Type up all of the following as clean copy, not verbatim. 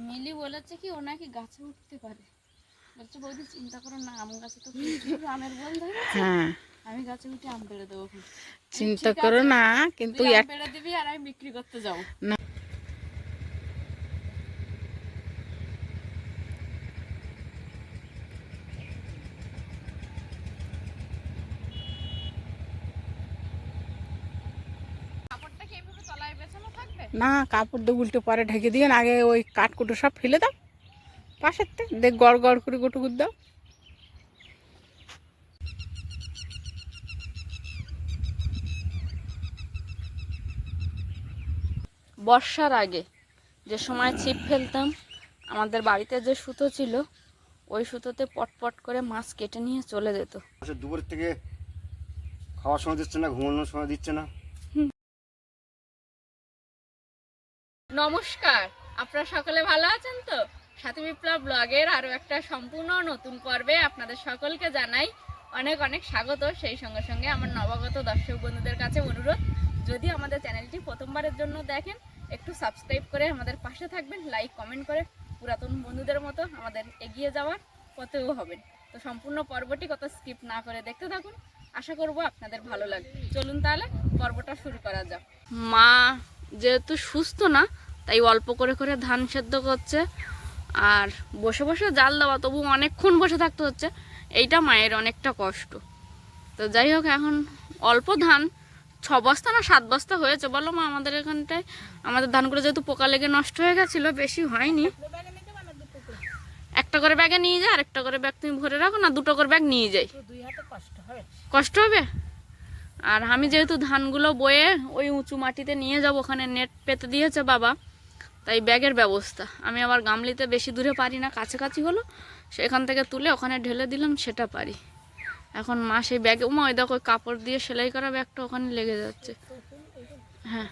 মিলি বলেছে কি ও নাকি গাছে উঠতে পারে, বলছে বৌদি চিন্তা করো না, আম গাছে তো প্রচুর আমের বল ধরেছে, হ্যাঁ আমি গাছে উঠে আম পেড়ে দেবো। চিন্তা করো না, কিন্তু তুই আম এক পেড়ে দিবি আর আমি বিক্রি করতে যাবো। না কাপড়টা কি এইভাবে তলায় বেছানো থাকবে? না, কাপড় দিয়ে উল্টে পরে ঢেকে দিয়ে আগে ওই কাঠকুটো সব ফেলে দাও পাশের থেকে, দেখ গড় গড় করে গুটুকুট দাও। বর্ষার আগে যে সময় ছিপ ফেলতাম, আমাদের বাড়িতে যে সুতো ছিল ওই সুতোতে পটপট করে মাছ কেটে নিয়ে চলে যেত। দুপুর থেকে খাওয়ার সময় দিচ্ছে না, ঘুমানোর সময় দিচ্ছে না। নমস্কার, আপনারা সকলে ভালো আছেন তো? সাথী বিপ্লব ব্লগের আরও একটা সম্পূর্ণ নতুন পর্বে আপনাদের সকলকে জানাই অনেক অনেক স্বাগত। সেই সঙ্গে সঙ্গে আমার নবাগত দর্শক বন্ধুদের কাছে অনুরোধ, যদি আমাদের চ্যানেলটি প্রথমবারের জন্য দেখেন একটু সাবস্ক্রাইব করে আমাদের পাশে থাকবেন, লাইক কমেন্ট করে পুরাতন বন্ধুদের মতো আমাদের এগিয়ে যাওয়ার পথেও হবেন। তো সম্পূর্ণ পর্বটি কত স্কিপ না করে দেখতে থাকুন, আশা করব আপনাদের ভালো লাগবে। চলুন তাহলে পর্বটা শুরু করা যাক। মা যেহেতু সুস্থ না, তাই অল্প করে করে ধান সেদ্ধ করছে, আর বসে বসে জাল দেওয়া, তবু অনেকক্ষণ বসে থাকতে হচ্ছে, এইটা মায়ের অনেকটা কষ্ট। তো যাই হোক, এখন অল্প ধান 6 বস্তা না 7 বস্তা হয়েছে বলো মা আমাদের এখানটায়। আমাদের ধানগুলো যেহেতু পোকা লেগে নষ্ট হয়ে গেছিলো, বেশি হয়নি। একটা করে ব্যাগে নিয়ে যায়, আর একটা করে ব্যাগ তুমি ভরে রাখো না, 2টো করে ব্যাগ নিয়ে যাই, কষ্ট হবে। আর আমি যেহেতু ধানগুলো বয়ে ওই উঁচু মাটিতে নিয়ে যাব, ওখানে নেট পেতে দিয়েছে বাবা, তাই ব্যাগের ব্যবস্থা। আমি আবার গামলিতে বেশি দূরে পারি না, কাছাকাছি হলো সেখান থেকে তুলে ওখানে ঢেলে দিলাম, সেটা পারি। এখন মা সেই ব্যাগে, ওমা ওই দেখো কাপড় দিয়ে সেলাই করা ব্যাগটা ওখানে লেগে যাচ্ছে। হ্যাঁ,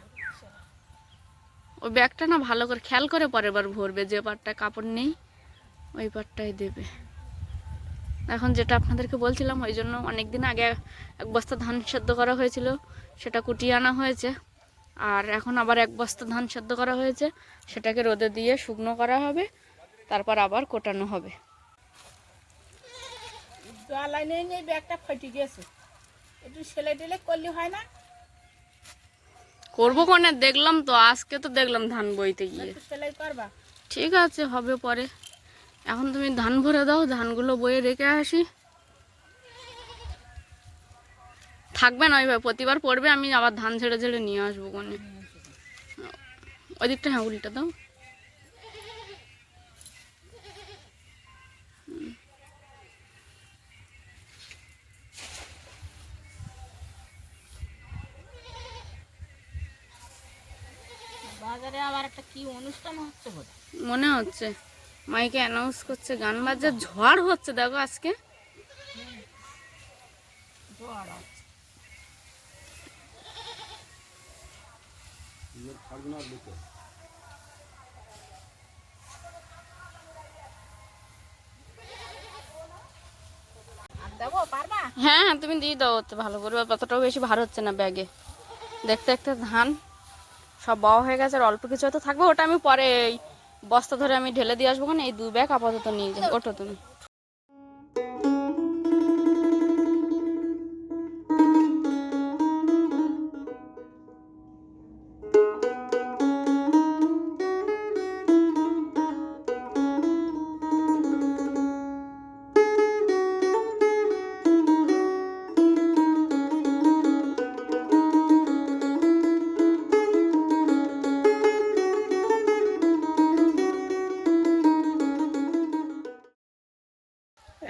ওই ব্যাগটা না ভালো করে খেয়াল করে পরের বার ভরবে, যে পাটটায় কাপড় নেই ওই পাটটাই দেবে। এখন যেটা আপনাদেরকে বলছিলাম, ওই জন্য অনেক দিন আগে 1 বস্তা ধান সেদ্ধ করা হয়েছিল, সেটা কুটিয়ে আনা হয়েছে। আর এখন আবার 1 বস্তা ধান সেদ্ধ করা হয়েছে, সেটাকে রোদে দিয়ে শুকনো করা হবে, তারপর আবার কোটানো হবে। ব্যাগটা ফেটে গেছে, একটু সেলাই টেলাই করলে হয় না? করবো কোনে, দেখলাম তো আজকে, তো দেখলাম ধান বইতে গিয়ে। সেলাই করবা? ঠিক আছে, হবে পরে। এখন তুমি ধান ভরে দাও, ধানগুলো বয়ে রেখে আসি। থাকবে না ওইভাবে, প্রতিবার পড়বে, আমি আবার ধান ছেড়ে ছেড়ে নিয়ে আসবো কোনে। ওই দিকটা হ্যাঁ উল্টা দাও। বাজারে আবার একটা কি অনুষ্ঠান হচ্ছে মনে হচ্ছে মাইকে অ্যানাউন্স করছে, গান বাজছে, ঝড় হচ্ছে দেখো আজকে। হ্যাঁ হ্যাঁ, তুমি দিয়ে দাও, ওতে ভালো করে, অতটাও বেশি ভার হচ্ছে না ব্যাগে। দেখতে দেখতে ধান সব বাওয়া হয়ে গেছে, আর অল্প কিছু হয়তো থাকবে, ওটা আমি পরে এই বস্তা ধরে আমি ঢেলে দিয়ে আসবো। এই 2 ব্যাগ আপাতত নিয়ে যাই, ওঠো তুমি।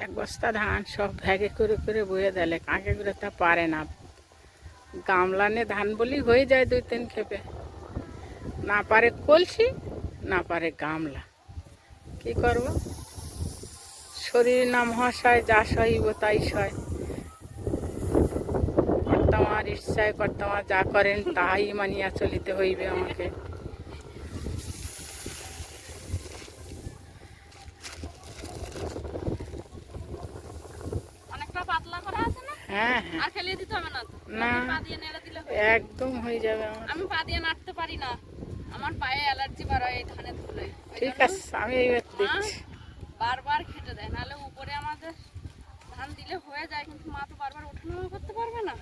এক বস্তা ধান সব ব্যাগে করে করে বয়ে দিলে, কাঁকে করে তা পারে না। গামলা নিয়ে ধান বলি হয়ে যায় 2-3 খেপে, না পারে কলসি, না পারে গামলা, কি করব? শরীর না মহাশয়, যা সহিব তাই সয়, কর্তামার ইচ্ছায় কর্তামা যা করেন তাই মানিয়া চলিতে হইবে আমাকে। হ্যাঁ আর খেলিয়ে দিতে হবে না, না, পা দিয়ে নেড়ে দিলে একদম হয়ে যাবে আমার। আমি পা দিয়ে নাড়তে পারি না, আমার পায়ে অ্যালার্জি বার হয় এই ধানের ধুলোয়। ঠিক আছে, আমি এইবার দিচ্ছি। বারবার খেতে দেয়, নাহলে উপরে আমাদের ধান দিলে হয়ে যায়, কিন্তু মা তো বারবার ওঠানামা করতে পারবে না,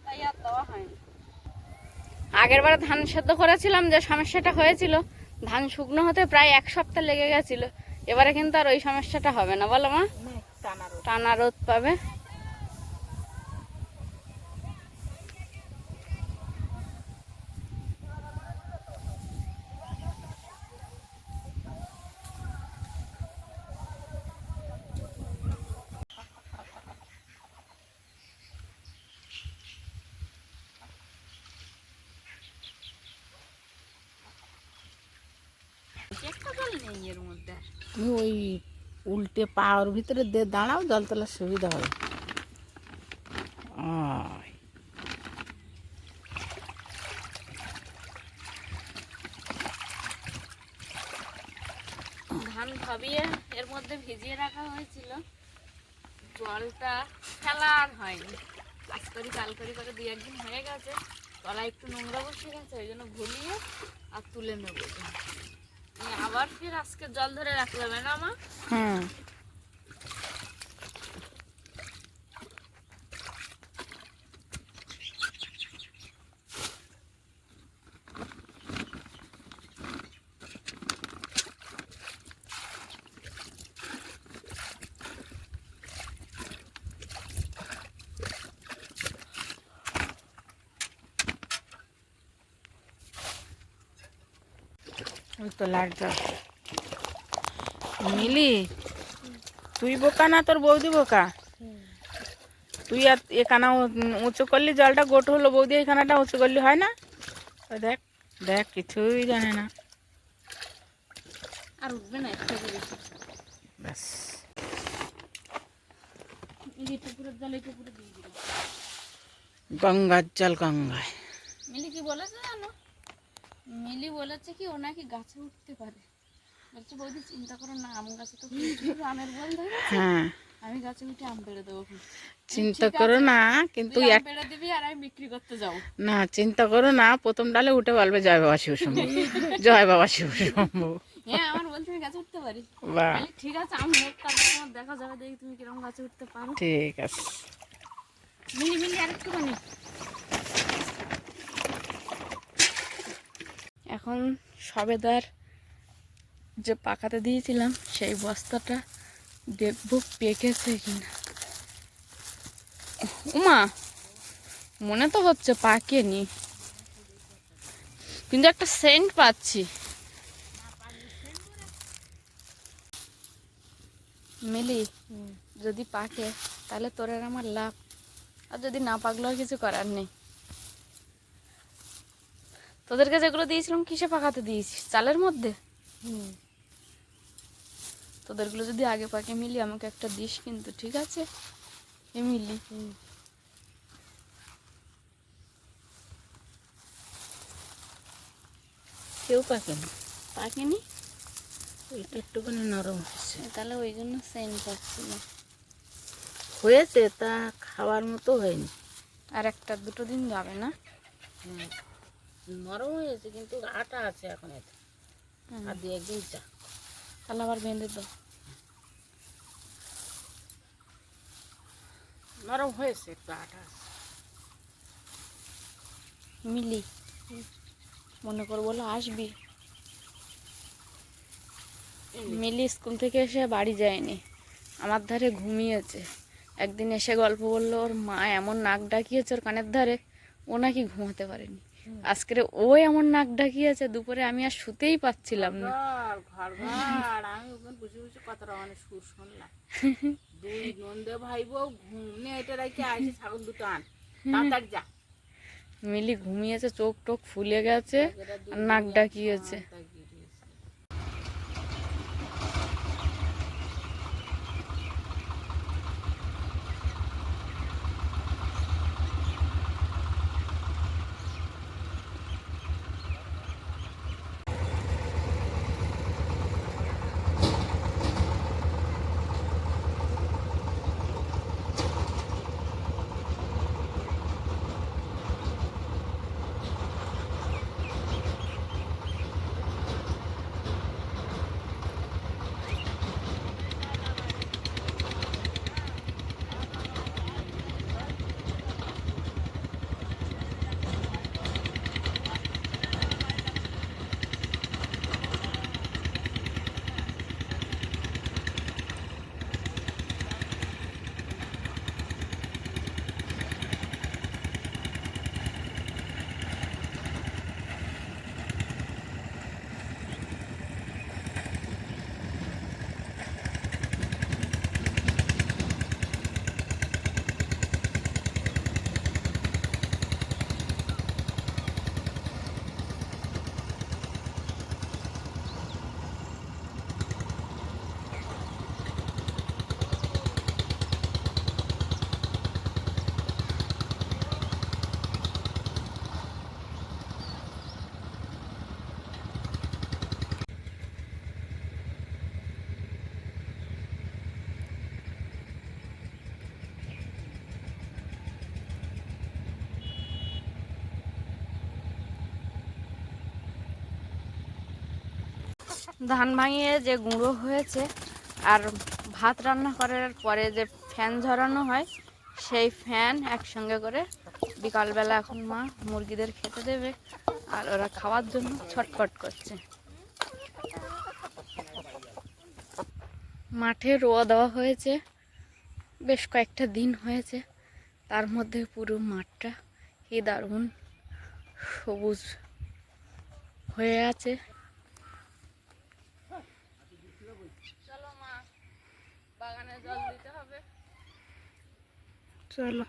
তাই আর দেওয়া হয়নি। আগের বার ধান সেদ্ধ করেছিলাম, যে সমস্যাটা হয়েছিল ধান শুকনো হতে প্রায় 1 সপ্তাহ লেগে গেছিল। এবারে কিন্তু আর ওই সমস্যাটা হবে না, বলো মা? টানা রোদ পাবে। একটা জল নেই এর মধ্যে। তুমি ওই উল্টে পাওয়ার ভিতরে দিয়ে দাঁড়াও, জল তোলার সুবিধা হবে। ওই। ধান ভাবিয়ে এর মধ্যে ভিজিয়ে রাখা হয়েছিল, জলটা ফেলা আর হয়নি। আজ করি কাল করি করে 2-1 দিন হয়ে গেছে, তলায় একটু নোংরা বসে গেছে, ওই জন্য ভুলিয়ে আর তুলে নেবো। আবার ফির আজকে জল ধরে রাখতে হবে না মা? হুম। ওই তো লাগবে। মিলি, তুই বোকা না তোর বৌদি বোকা? তুই আর এখানা উঁচু করলি, জলটা গোট হলো, বৌদি এখানাটা উঁচু করলি হয় না? ওই দেখ দেখ, কিছুই জানে না। আর উঠবে না, একটু বেশি। ব্যাস, এই পুকুরের জল এই পুকুরে দিয়ে দিল। গঙ্গার জল গঙ্গায়। মিলি কি বলেছে জানো? মিলি বলেছে কি ও নাকি গাছে উঠতে পারে। বলছে বৌদি চিন্তা করো না, আম গাছে তো প্রচুর আমের বল ধরে, হ্যাঁ, আমি গাছে উঠে আম পেড়ে দেবো। চিন্তা করো না, কিন্তু তুই আম পেড়ে দিবি আর আমি বিক্রি করতে যাবো। না চিন্তা করো না, প্রথম ডালে উঠে বলবে জয় বাবা শিব শম্ভু, জয় বাবা শিব শম্ভু। হ্যাঁ, আমার বলছে আমি গাছে উঠতে পারি। বাহ, বলি, ঠিক আছে, আম হোক, তারপর তোমার দেখা যাবে, দেখি তুমি কিরকম গাছে উঠতে পারো। ঠিক আছে। মিলি মিলি আর একটুখানি। এখন সবেদার যে পাকাতে দিয়েছিলাম সেই বস্তাটা দেখবো পেকেছে কিনা। উমা, মনে তো হচ্ছে পাকেনি, কিন্তু একটা সেন্ট পাচ্ছি। মিলি, যদি পাকে তাহলে তোর আর আমার লাভ, আর যদি না পাকলো আর কিছু করার নেই। তোদেরকে যেগুলো দিয়েছিলাম কিসে পাকাতে দিয়েছি? চালের মধ্যে। তোদেরগুলো যদি আগে পাকে মিলি আমাকে একটা দিস কিন্তু, ঠিক আছে? এ মিলি, কেউ পাকেনি, পাকেনি, এটা একটুখানি নরম হয়েছে। তাহলে ওই জন্য সেন্ট পাচ্ছি না। হয়েছে, তা খাওয়ার মতো হয়নি। আর 1-2 দিন যাবে না? নরম হয়েছে, কিন্তু আটা আছে এখন এতে। আর 2-1 দিন চা, তাহলে আবার বেঁধে দাও। নরম হয়েছে, একটু আটা আছে। মিলি, মনে করে বলো আসবি। মিলি স্কুল থেকে এসে বাড়ি যায়নি, আমার ধারে ঘুমিয়েছে। একদিন এসে গল্প বললো ওর মা এমন নাক ডাকিয়েছে ওর কানের ধারে, ও নাকি ঘুমাতে পারেনি। আজকে ও এমন নাক ডাকিয়েছে দুপুরে, আমি আর শুতেই পাচ্ছিলাম না। ঘর ঘর আমি ওখানে বসে বসে কত রকমের সুর শুনলাম। 2 নন্দে ভাই বউ ঘুমনে এটা রেখে আসে, ছাগল দুটো আন, তাড়াতাড়ি যা। মিলি ঘুমিয়েছে, চোখ টোক ফুলে গেছে আর নাক ডাকিয়েছে। ধান ভাঙিয়ে যে গুঁড়ো হয়েছে আর ভাত রান্না করার পরে যে ফ্যান ঝরানো হয় সেই ফ্যান একসঙ্গে করে বিকালবেলা এখন মা মুরগিদের খেতে দেবে আর ওরা খাওয়ার জন্য ছটফট করছে। মাঠে রোয়া দেওয়া হয়েছে, বেশ কয়েকটা দিন হয়েছে, তার মধ্যে পুরো মাঠটা কি দারুণ সবুজ হয়ে আছে। চলো মা, বাগানে জল দিতে হবে। চলো।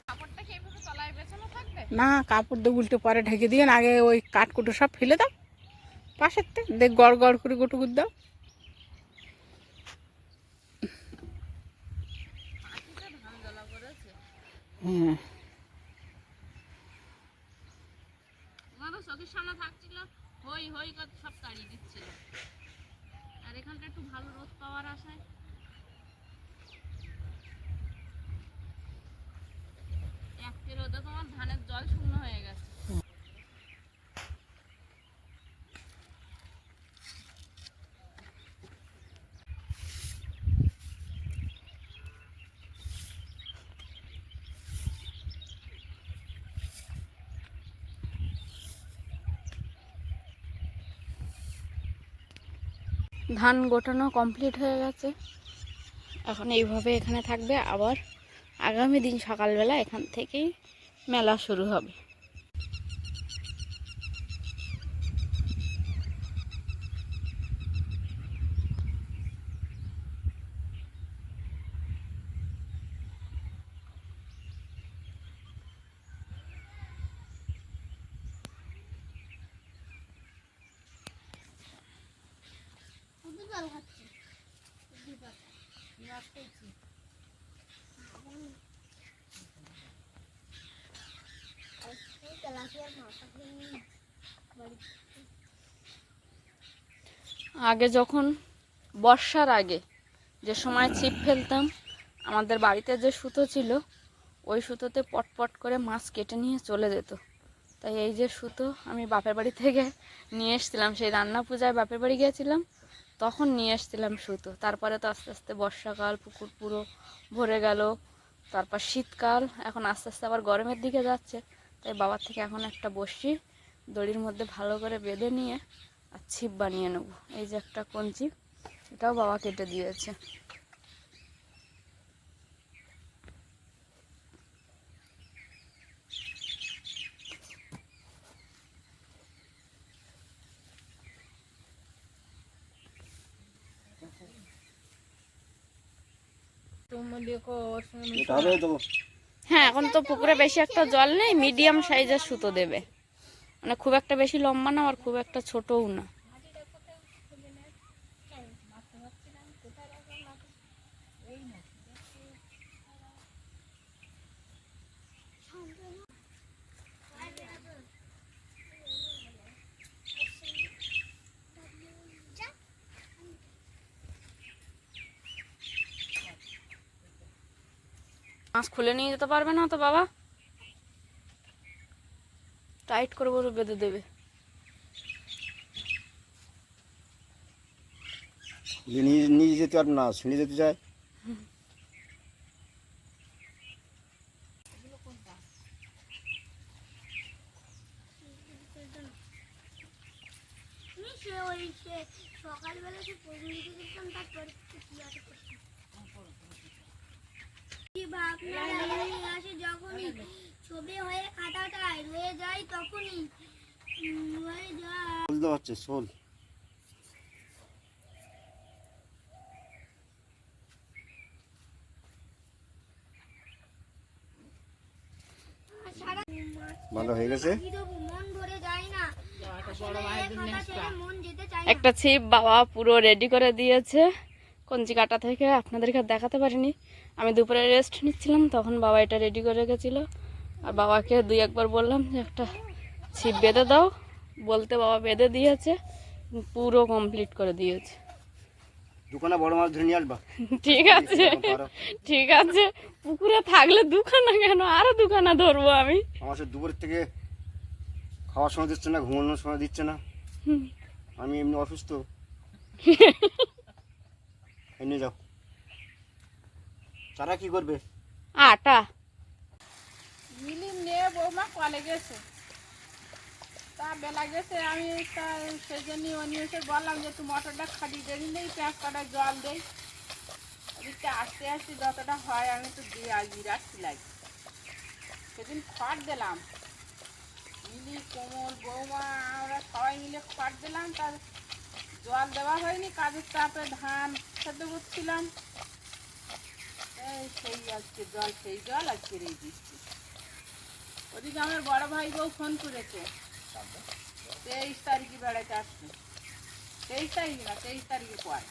কাপড়টা কি এইভাবে তলায় বেছানো থাকবে? না, কাপড় দিয়ে উল্টে পরে ঢেকে দিয়ে আগে ওই কাঠকুটো সব ফেলে দাও পাশের থেকে, দেখ গড় গড় করে গুটুকুট দাও। মাটিতে ধান জ্বালা করেছে, হ্যাঁ, আমারও চোখের সামনে থাকছিল, হই হই করে সব তাড়িয়ে দিচ্ছিল। আর এখানটা একটু ভালো রোদ পাওয়ার আশায় একটি রোদে তোমার ধানের জল শূন্য হয়ে গেছে। ধান গোটানো কমপ্লিট হয়ে গেছে, এখন এইভাবে এখানে থাকবে। আবার আগামী দিন সকালবেলা এখান থেকেই মেলা শুরু হবে। আগে যখন বর্ষার আগে যে সময় ছিপ ফেলতাম, আমাদের বাড়িতে যে সুতো ছিল ওই সুতোতে পটপট করে মাছ কেটে নিয়ে চলে যেত। তাই এই যে সুতো আমি বাপের বাড়ি থেকে নিয়ে এসেছিলাম, সেই রান্না পূজায় বাপের বাড়ি গিয়েছিলাম তখন নিয়ে এসেছিলাম সুতো। তারপরে তো আস্তে আস্তে বর্ষাকাল, পুকুর পুরো ভরে গেল, তারপর শীতকাল, এখন আস্তে আস্তে আবার গরমের দিকে যাচ্ছে। তাই বাবার থেকে এখন একটা বড়শি দড়ির মধ্যে ভালো করে বেঁধে নিয়ে আর ছিপ বানিয়ে নেব। এই যে একটা কঞ্চি, এটাও বাবা কেটে দিয়েছে। এটা হবে তো। হ্যাঁ, এখন তো পুকুরে বেশি একটা জল নেই, মিডিয়াম সাইজের সুতো দেবে, মানে খুব একটা বেশি লম্বা না আর খুব একটা ছোটও না। মাছ খুলে নিয়ে যেতে পারবে না তো বাবা, টাইট করে বলে বেঁধে দেবে। নিয়ে নিয়ে যেতে পারবে না, ছিঁড়ে যেতে চায়। সকালবেলা যে প্রথম দিকে দেখতাম, তারপরে আসে যখনই ছবি হয়ে খাতাটায় রয়ে যায় তখনই হয়ে যায়। বুঝতে পারছে শোল। বাঁধা হয়ে গেছে। মন ভরে যায় না। বড় মায়ের জন্য খাতা extra। ছেড়ে মন যেতে চায় একটা ছিপ বাবা পুরো রেডি করে দিয়েছে কঞ্চি কাটা থেকে, আপনাদেরকে আর দেখাতে পারিনি। আমি দুপুরে রেস্ট নিচ্ছিলাম, তখন বাবা এটা রেডি করে রেখেছিল। আর বাবাকে দুই একবার বললাম যে একটা ছিপ বেঁধে দাও, বলতে বাবা বেঁধে দিয়েছে, পুরো কমপ্লিট করে দিয়েছে। দোকানে বড় মাছ ধরে নিয়ে আসবা। ঠিক আছে, পারো। ঠিক আছে। পুকুরে থাকলে দুখানা কেন, আরো দুখানা ধরবো আমি। আমার সে দুপুরের থেকে খাওয়ার সময় দিচ্ছে না, ঘুমানোর সময় দিচ্ছে না। আমি এমনি অসুস্থ। এনে যাও। তারা কি করবে? আটা মিলি নিয়ে বৌমা কলে গেছে, তা বেলা গেছে। আমি তা সেই জন্য অনিমেষে বললাম যে একটু মোটরটা খাটিয়ে দেবি নেই, প্যাঁচ কাটা জল দেই। ওদিকটা আস্তে আস্তে যতটা হয় আমি একটু দিয়ে আসবি, রাখছি লাগে। সেদিন খড় দিলাম, মিলি, কোমল, বৌমা, আমরা সবাই মিলে খড় দিলাম। তার জল দেওয়া হয়নি, কাজের চাপে ধান সেদ্ধ করছিলাম। এই সেই আজকে জল, সেই জল আজকে এই বৃষ্টি। ওদিকে আমার বড় ভাই বউ ফোন করেছে, 23 তারিখে বেড়াতে আসছে। 23 তারিখ না, 23 তারিখে পর।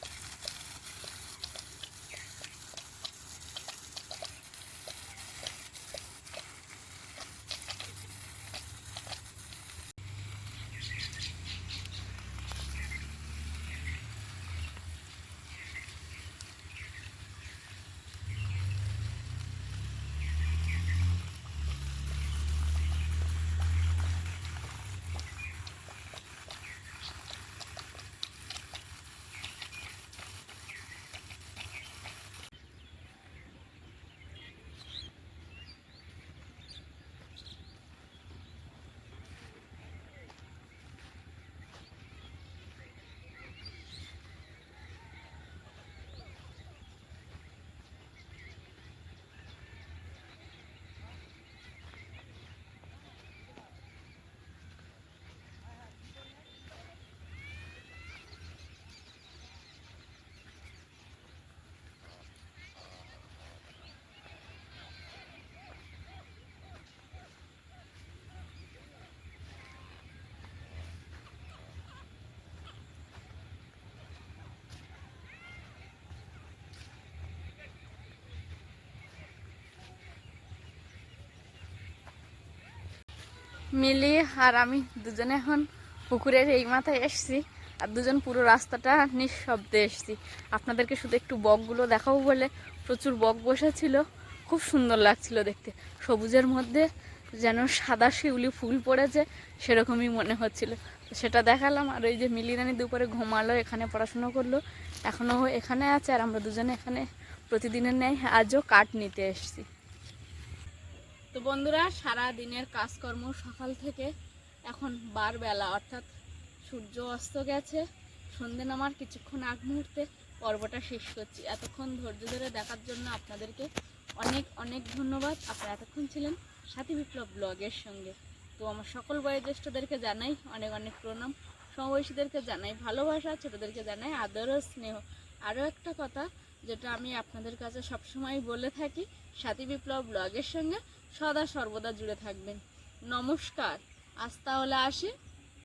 মিলি আর আমি দুজনে এখন পুকুরের এই মাথায় এসছি, আর দুজন পুরো রাস্তাটা নিঃশব্দে এসছি। আপনাদেরকে শুধু একটু বকগুলো দেখাবো বলে প্রচুর বক বসেছিল, খুব সুন্দর লাগছিল দেখতে। সবুজের মধ্যে যেন সাদা শিউলি ফুল পড়েছে সেরকমই মনে হচ্ছিল, সেটা দেখালাম। আর ওই যে মিলি রানী দুপুরে ঘুমালো, এখানে পড়াশুনো করলো, এখনও এখানে আছে। আর আমরা দুজনে এখানে প্রতিদিনের ন্যায় আজও কাঠ নিতে এসছি। তো বন্ধুরা, সারা দিনের কাজকর্ম সকাল থেকে এখন বারবেলা, অর্থাৎ সূর্য অস্ত গেছে, সন্ধে নামার কিছুক্ষণ আগ মুহূর্তে পর্বটা শেষ করছি। এতক্ষণ ধৈর্য ধরে দেখার জন্য আপনাদেরকে অনেক অনেক ধন্যবাদ। আপনারা এতক্ষণ ছিলেন সাথী বিপ্লব ব্লগের সঙ্গে। তো আমার সকল বয়োজ্যেষ্ঠদেরকে জানাই অনেক অনেক প্রণাম, সমবয়সীদেরকে জানাই ভালোবাসা, ছোটোদেরকে জানাই আদর ও স্নেহ। আরও একটা কথা যেটা আমি আপনাদের কাছে সবসময় বলে থাকি, সাথী বিপ্লব ব্লগের সঙ্গে সদা সর্বদা জুড়ে থাকবেন। নমস্কার, আজ তাহলে আসি।